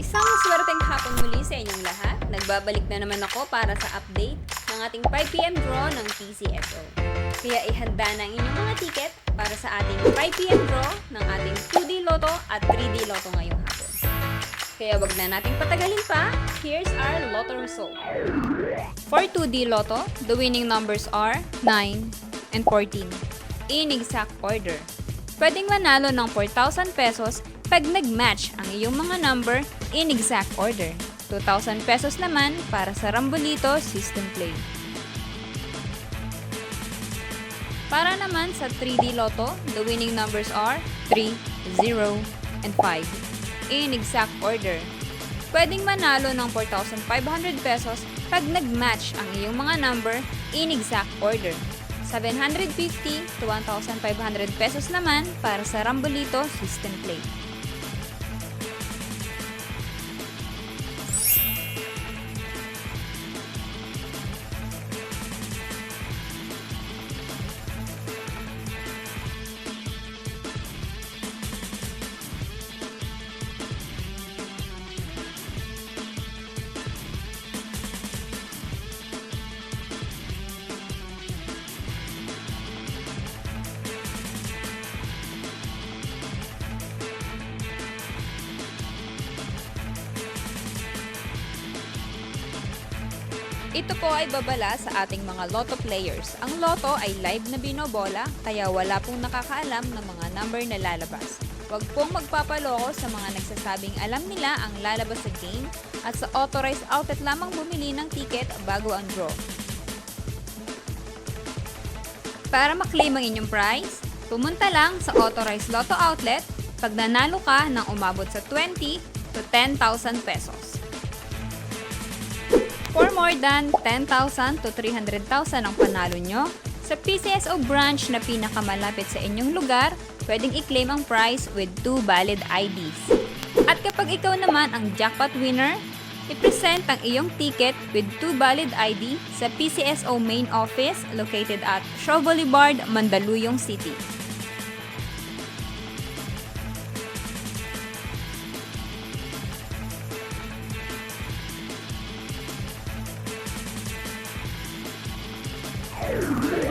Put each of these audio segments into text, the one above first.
Isang swerteng hapon muli sa inyong lahat. Nagbabalik na naman ako para sa update ng ating 5pm draw ng PCSO. Kaya ihanda na ang inyong mga ticket para sa ating 5pm draw ng ating 2D Lotto at 3D Lotto ngayong hapon. Kaya wag na nating patagalin pa, here's our Lotto result. For 2D Lotto, the winning numbers are 9 and 14 in exact order. Pwedeng manalo ng 4,000 pesos pag nag-match ang iyong mga number in exact order. 2,000 pesos naman para sa Rambolito System Play. Para naman sa 3D Lotto, the winning numbers are 3, 0, and 5 in exact order. Pwedeng manalo ng 4,500 pesos pag nag-match ang iyong mga number in exact order. 750 to 1,500 pesos naman para sa Rambolito System Play. Ito po ay babala sa ating mga Lotto players. Ang Lotto ay live na binobola, kaya wala pong nakakaalam ng mga number na lalabas. Huwag pong magpapaloko sa mga nagsasabing alam nila ang lalabas sa game at sa authorized outlet lamang bumili ng ticket bago ang draw. Para maklaim ang inyong prize, pumunta lang sa authorized Lotto outlet pag nanalo ka ng umabot sa 20 to 10,000 pesos. For more than 10,000 to 300,000 ang panalo nyo, sa PCSO branch na pinakamalapit sa inyong lugar, pwedeng i-claim ang prize with 2 valid IDs. At kapag ikaw naman ang jackpot winner, i-present ang iyong ticket with 2 valid ID sa PCSO main office located at Shaw Boulevard, Mandaluyong City.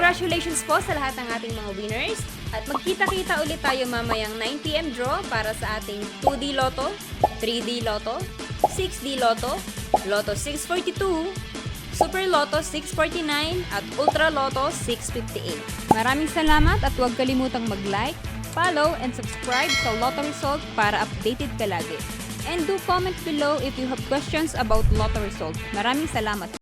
Congratulations po sa lahat ng ating mga winners at magkita-kita ulit tayo mamayang 9pm draw para sa ating 2D Lotto, 3D Lotto, 6D Lotto, Lotto 642, Super Lotto 649 at Ultra Lotto 658. Maraming salamat at huwag kalimutang mag-like, follow, and subscribe sa Lotto Result para updated ka lagi. And do comment below if you have questions about Lotto Result. Maraming salamat.